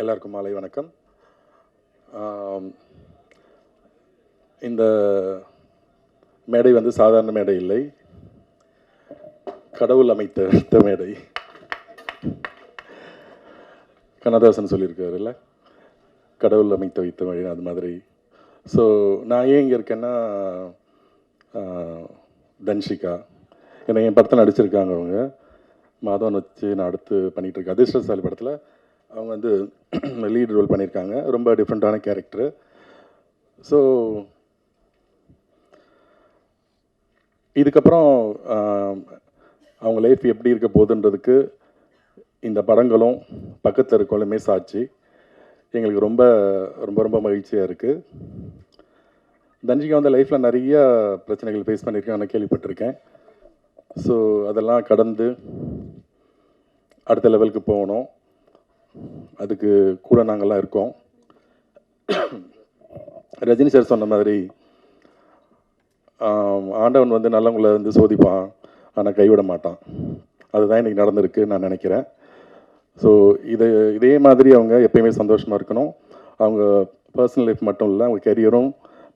எல்லாருக்கும் மாலை வணக்கம். இந்த மேடை வந்து சாதாரண மேடை இல்லை, கடவுள் அமைத்த மேடை. கண்ணதாசன் சொல்லியிருக்காரு இல்லை, கடவுள் அமைத்து வைத்த மேடை, அது மாதிரி. ஸோ நான் ஏன் இங்கே இருக்கேன்னா, தன்ஷிகா ஏன்னா என் படத்தில் நடிச்சிருக்காங்க. அவங்க மாதவன் வச்சு நான் அடுத்து பண்ணிகிட்ருக்கேன். அதிர்ஷ்டசாலி படத்தில் அவங்க வந்து லீட் ரோல் பண்ணியிருக்காங்க. ரொம்ப டிஃப்ரெண்ட்டான கேரக்டரு. ஸோ இதுக்கப்புறம் அவங்க லைஃப் எப்படி இருக்க போகுதுன்றதுக்கு இந்த படங்களும் பக்கத்தில் இருக்கவங்களுமே சாட்சி. எங்களுக்கு ரொம்ப ரொம்ப ரொம்ப மகிழ்ச்சியாக இருக்குது. தன்ஷிகா வந்து லைஃப்பில் நிறைய பிரச்சனைகள் ஃபேஸ் பண்ணியிருக்கேன், நான் கேள்விப்பட்டிருக்கேன். ஸோ அதெல்லாம் கடந்து அடுத்த லெவலுக்கு போகணும். அதுக்கு கூட நாங்கள்லாம் இருக்கோம். ரஜினி சார் சொன்ன மாதிரி ஆண்டவன் வந்து நல்லவங்களை வந்து சோதிப்பான், ஆனால் கைவிட மாட்டான். அதுதான் இன்றைக்கி நடந்திருக்கு நான் நினைக்கிறேன். ஸோ இதே மாதிரி அவங்க எப்பயுமே சந்தோஷமாக இருக்கணும். அவங்க பர்சனல் லைஃப் மட்டும் இல்லை, அவங்க கெரியரும்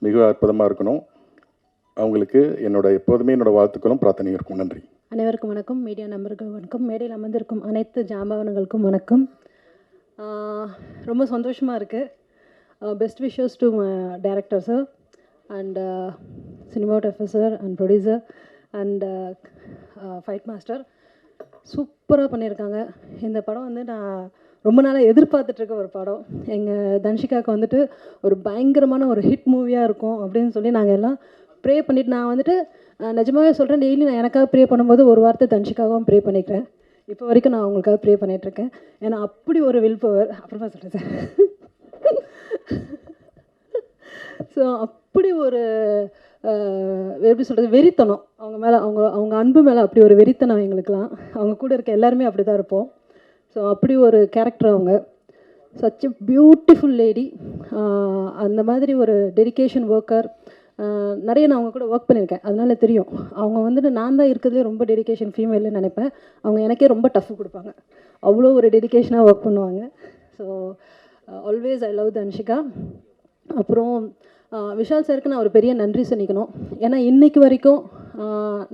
மிக அற்புதமாக இருக்கணும். அவங்களுக்கு எப்போதுமே என்னோடய வாழ்த்துக்களும் பிரார்த்தனையும் இருக்கும். நன்றி. அனைவருக்கும் வணக்கம். மீடியா நம்பர்கள் வணக்கம். மேடையில் அமர்ந்திருக்கும் அனைத்து ஜாம்பவன்களுக்கும் வணக்கம். ரொம்ப சந்தோஷமாக இருக்குது. Best wishes to director sir and cinematographer sir and producer and fight master. சூப்பராக பண்ணியிருக்காங்க. இந்த படம் வந்து நான் ரொம்ப நாளாக எதிர்பார்த்துட்ருக்க ஒரு படம். எங்கள் தன்ஷிகாவுக்கு வந்துட்டு ஒரு பயங்கரமான ஒரு ஹிட் மூவியாக இருக்கும் அப்படின்னு சொல்லி நாங்கள் எல்லாம் ப்ரே பண்ணிவிட்டு, நான் வந்துட்டு நிஜமாகவே சொல்கிறேன், டெய்லி நான் எனக்காக ப்ரே பண்ணும்போது ஒரு வார்த்தை தன்ஷிகாவும் ப்ரே பண்ணிக்கிறேன். இப்போ வரைக்கும் நான் அவங்களுக்காக ப்ரே பண்ணிகிட்ருக்கேன். ஏன்னா அப்படி ஒரு வில் பவர். அப்புறமா சொல்கிறேன் சார். ஸோ அப்படி ஒரு எப்படி சொல்கிறது, வெறித்தனம் அவங்க மேலே, அவங்க அன்பு மேலே அப்படி ஒரு வெறித்தனம் எங்களுக்கெலாம். அவங்க கூட இருக்க எல்லாருமே அப்படி தான் இருப்போம். ஸோ அப்படி ஒரு கேரக்டர் அவங்க. Such a beautiful lady. அந்த மாதிரி ஒரு டெடிகேஷன் ஒர்க்கர். நிறைய நான் அவங்க கூட ஒர்க் பண்ணியிருக்கேன், அதனால தெரியும். அவங்க வந்துட்டு நான் தான் இருக்கிறதுலே ரொம்ப டெடிகேஷன் ஃபீமேல்னு நினைப்பேன். அவங்க எனக்கே ரொம்ப டஃப் கொடுப்பாங்க, அவ்வளோ ஒரு டெடிகேஷனாக ஒர்க் பண்ணுவாங்க. So always I love Dhanshika. அப்புறம் விஷால் சாருக்கு நான் ஒரு பெரிய நன்றி சொல்லிக்கணும். ஏன்னா இன்றைக்கு வரைக்கும்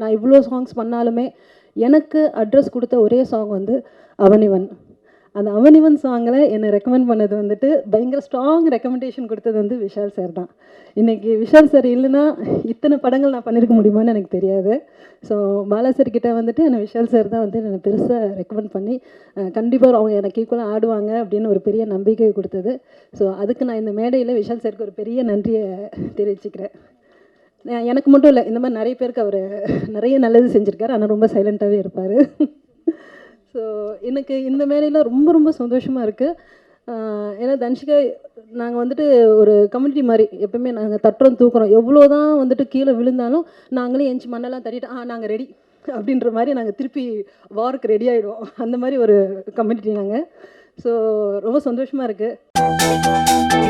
நான் இவ்வளோ சாங்ஸ் பண்ணாலுமே எனக்கு அட்ரஸ் கொடுத்த ஒரே சாங் வந்து அவனிவன். அந்த அவனிவன் சாங்கில் என்னை ரெக்கமெண்ட் பண்ணது வந்துட்டு, பயங்கர ஸ்ட்ராங் ரெக்கமெண்டேஷன் கொடுத்தது வந்து விஷால் சார் தான். இன்றைக்கி விஷால் சார் இல்லைன்னா இத்தனை படங்கள் நான் பண்ணியிருக்க முடியுமான்னு எனக்கு தெரியாது. ஸோ பாலா சார்கிட்ட வந்துட்டு என்னை விஷால் சார் தான் வந்து என்னை பெருசாக ரெக்கமெண்ட் பண்ணி கண்டிப்பாக அவங்க எனக்கு ஈக்குவலாக ஆடுவாங்க அப்படின்னு ஒரு பெரிய நம்பிக்கை கொடுத்தது. ஸோ அதுக்கு நான் இந்த மேடையில் விஷால் சாருக்கு ஒரு பெரிய நன்றியை தெரிவிச்சுக்கிறேன். எனக்கு மட்டும் இல்லை, இந்த மாதிரி நிறைய பேருக்கு அவர் நிறைய நல்லது செஞ்சுருக்காரு, ஆனால் ரொம்ப சைலண்ட்டாகவே இருப்பார். ஸோ எனக்கு இந்த மேடையில் ரொம்ப ரொம்ப சந்தோஷமாக இருக்குது. ஏன்னா தன்ஷிகா நாங்கள் வந்துட்டு ஒரு கம்யூனிட்டி மாதிரி எப்பவுமே நாங்கள் தட்டுறோம் தூக்குறோம். எவ்வளோ தான் வந்துட்டு கீழே விழுந்தாலும் நாங்களே எஞ்சி மண்ணெல்லாம் தட்டிட்டு நாங்கள் ரெடி அப்படின்ற மாதிரி நாங்கள் திருப்பி வார்க்கு ரெடி ஆகிடுவோம். அந்த மாதிரி ஒரு கம்யூனிட்டி நாங்கள். ஸோ ரொம்ப சந்தோஷமாக இருக்குது.